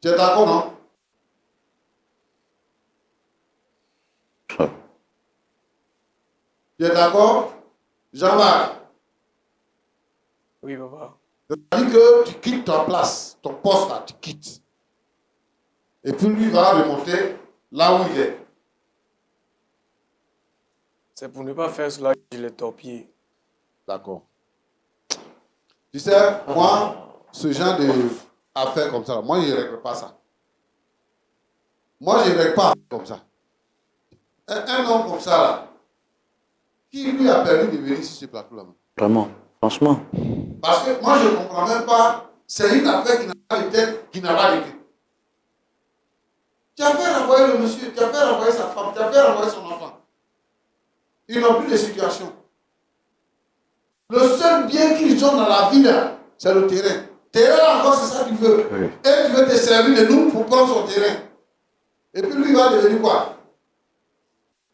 Tu es d'accord, non? Tu es d'accord? Jean-Marc, Oui, papa. c'est-à-dire que tu quittes ta place, ton poste là, tu quittes. Et puis lui va remonter là où il est. C'est pour ne pas faire cela que je l'ai torpillé. D'accord. Tu sais, moi, ce genre d'affaires comme ça, moi, je ne règle pas ça. Moi, je ne règle pas comme ça. Un homme comme ça, là, qui lui a permis de venir sur ce plateau-là? Vraiment, franchement. Parce que moi, je ne comprends même pas. C'est une affaire qui n'a pas de tête, qui n'a pas de queue. Tu as fait renvoyer le monsieur, tu as fait renvoyer sa femme, tu as fait renvoyer son enfant. Ils n'ont plus de situation. Le seul bien qu'ils ont dans la vie, c'est le terrain. Terrain encore, c'est ça qu'il veut. Oui. Et tu veux te servir de nous pour prendre son terrain. Et puis lui, il va devenir quoi?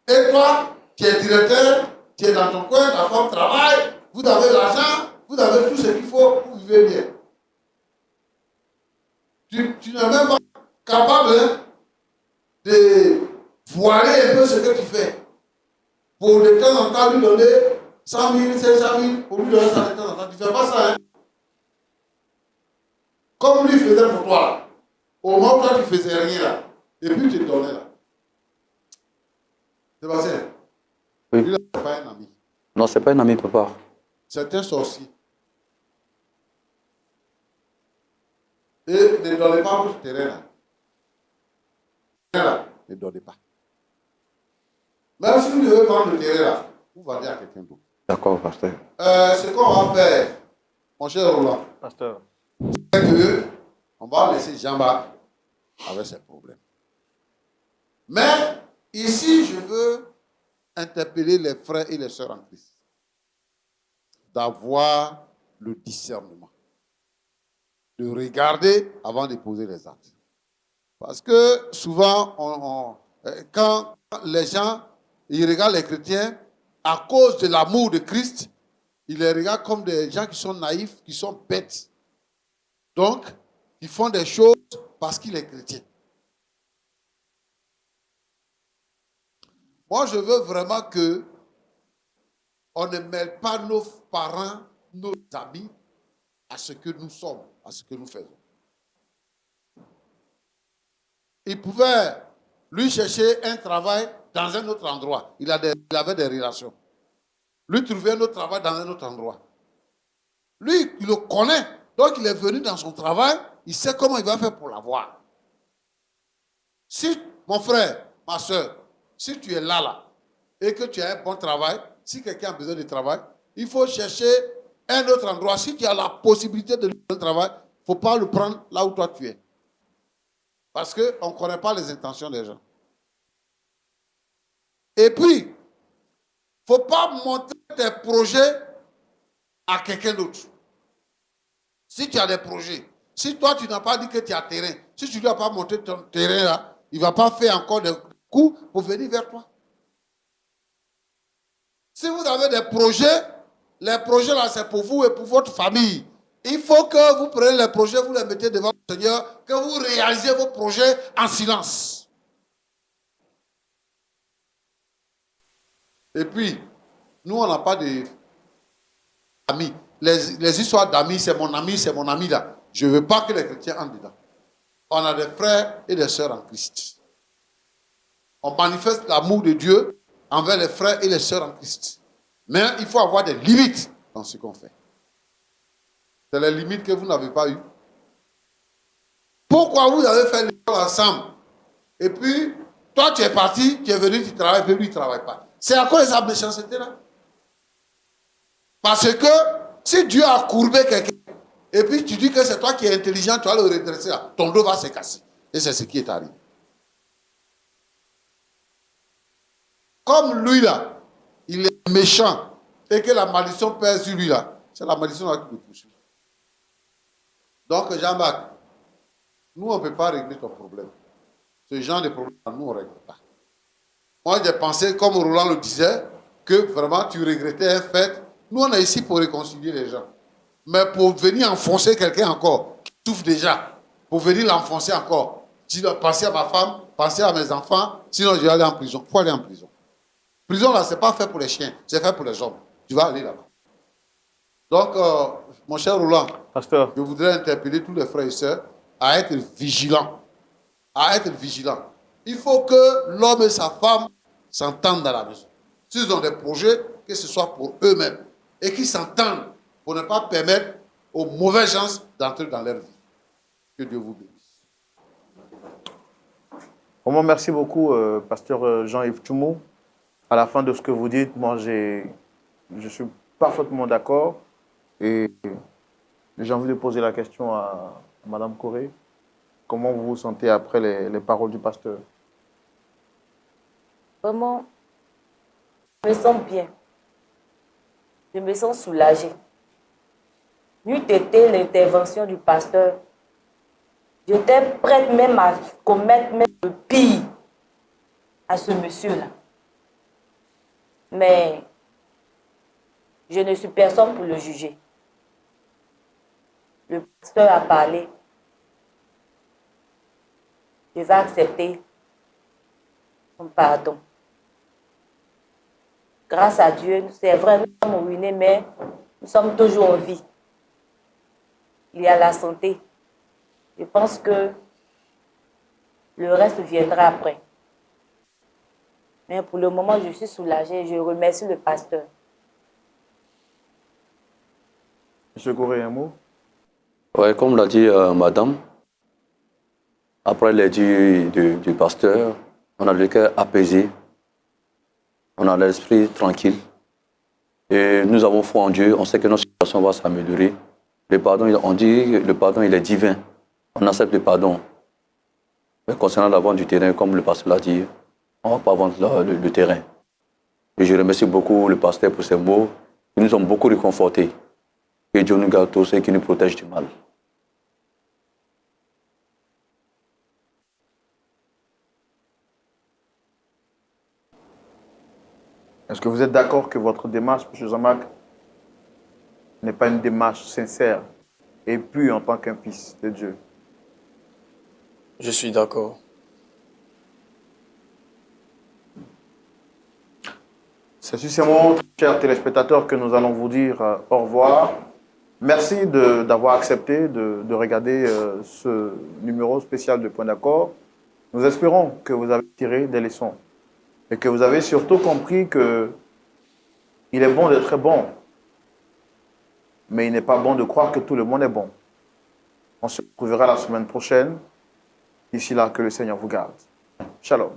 Et toi, tu es directeur, tu es dans ton coin, ta femme travaille, vous avez l'argent, vous avez tout ce qu'il faut pour vivre bien. Tu n'es même pas capable de voiler un peu ce que tu fais. Pour de temps en temps lui donner 100 000, 500 000, pour lui donner ça de temps en temps. Tu ne fais pas ça, hein? Comme lui faisait pour toi, là. Au moment où toi tu faisais rien là, et puis tu te donnais là. Sébastien, Oui. lui là, c'est pas un ami. Non, c'est pas un ami, papa. C'est un sorcier. Et ne donnez pas votre terrain là. Là, ne donnez pas. Même si vous devez prendre le terrain là, vous vendez à quelqu'un d'autre. D'accord, pasteur. Ce qu'on va faire, mon cher Roland, Pasteur. c'est que on va laisser Jean-Baptiste avec ses problèmes. Mais ici, je veux interpeller les frères et les sœurs en Christ d'avoir le discernement, de regarder avant de poser les actes. Parce que souvent, quand les gens ils regardent les chrétiens, à cause de l'amour de Christ, ils les regardent comme des gens qui sont naïfs, qui sont bêtes. Donc, ils font des choses parce qu'il est chrétien. Moi, je veux vraiment que on ne mêle pas nos parents, nos amis, à ce que nous sommes, à ce que nous faisons. Il pouvait lui chercher un travail dans un autre endroit. Il avait des relations. Lui trouver un autre travail dans un autre endroit. Lui, il le connaît. Donc, il est venu dans son travail. Il sait comment il va faire pour l'avoir. Si, mon frère, ma soeur, si tu es là, et que tu as un bon travail, si quelqu'un a besoin de travail, il faut chercher un autre endroit. Si tu as la possibilité de lui donner le travail, il ne faut pas le prendre là où toi tu es. Parce qu'on ne connaît pas les intentions des gens. Et puis, il ne faut pas montrer tes projets à quelqu'un d'autre. Si tu as des projets, si toi tu n'as pas dit que tu as terrain, si tu ne lui as pas montré ton terrain là, il ne va pas faire encore des coups pour venir vers toi. Si vous avez des projets, les projets là c'est pour vous et pour votre famille. Il faut que vous preniez les projets, vous les mettez devant le Seigneur, que vous réalisez vos projets en silence. Et puis, nous on n'a pas d'amis. Les histoires d'amis, c'est mon ami là. Je ne veux pas que les chrétiens entrent dedans. On a des frères et des sœurs en Christ. On manifeste l'amour de Dieu envers les frères et les sœurs en Christ. Mais il faut avoir des limites dans ce qu'on fait. C'est les limites que vous n'avez pas eues. Pourquoi vous avez fait l'école ensemble? Et puis, toi tu es parti, tu es venu, tu travailles, et puis lui il ne travaille pas. C'est à cause de sa méchanceté là. Parce que si Dieu a courbé quelqu'un, et puis tu dis que c'est toi qui es intelligent, tu vas le redresser là, ton dos va se casser. Et c'est ce qui est arrivé. Comme lui là, il est méchant, et que la malédiction pèse sur lui là, c'est la malédiction là qui le poursuit. Donc Jean-Baptiste, nous on ne peut pas régler ton problème. Ce genre de problème, nous on ne règle pas. Moi j'ai pensé, comme Roland le disait, que vraiment tu regrettais un fait. Nous on est ici pour réconcilier les gens. Mais pour venir enfoncer quelqu'un encore, qui souffre déjà, pour venir l'enfoncer encore, tu dois penser à ma femme, penser à mes enfants, sinon je vais aller en prison. Il faut aller en prison. Prison là, ce n'est pas fait pour les chiens, c'est fait pour les hommes. Tu vas aller là-bas. Donc, mon cher Roland, Pasteur. je voudrais interpeller tous les frères et sœurs à être vigilants. À être vigilants. Il faut que l'homme et sa femme s'entendent dans la maison. S'ils ont des projets, que ce soit pour eux-mêmes. Et qu'ils s'entendent pour ne pas permettre aux mauvaises gens d'entrer dans leur vie. Que Dieu vous bénisse. Vraiment, merci beaucoup, pasteur Jean-Yves Tchoumou. À la fin de ce que vous dites, moi, je suis parfaitement d'accord. Et j'ai envie de poser la question à Madame Corée. Comment vous vous sentez après les paroles du pasteur? Vraiment, je me sens bien. Je me sens soulagée. N'eût été l'intervention du pasteur, j'étais prête même à commettre même le pire à ce monsieur-là. Mais je ne suis personne pour le juger. Le pasteur a parlé. Je vais accepter son pardon. Grâce à Dieu, c'est vrai, nous sommes ruinés, mais nous sommes toujours en vie. Il y a la santé. Je pense que le reste viendra après. Mais pour le moment, je suis soulagée. Je remercie le pasteur. Monsieur Goré, un mot? Ouais, comme l'a dit madame, après les dits du pasteur, on a le cœur apaisé, on a l'esprit tranquille. Et nous avons foi en Dieu, on sait que notre situation va s'améliorer. Le pardon, on dit que le pardon, il est divin. On accepte le pardon. Mais concernant la vente du terrain, comme le pasteur l'a dit, on ne va pas vendre le terrain. Et je remercie beaucoup le pasteur pour ses mots. Ils nous ont beaucoup réconfortés. Que Dieu nous garde tous et qu'il nous protège du mal. Est-ce que vous êtes d'accord que votre démarche, M. Jean-Marc, n'est pas une démarche sincère et pure en tant qu'un fils de Dieu? Je suis d'accord. C'est sur ces mots, chers téléspectateurs, que nous allons vous dire au revoir. Merci d'avoir accepté de regarder ce numéro spécial de Point d'accord. Nous espérons que vous avez tiré des leçons et que vous avez surtout compris que il est bon d'être bon, mais il n'est pas bon de croire que tout le monde est bon. On se retrouvera la semaine prochaine. D'ici là, que le Seigneur vous garde. Shalom.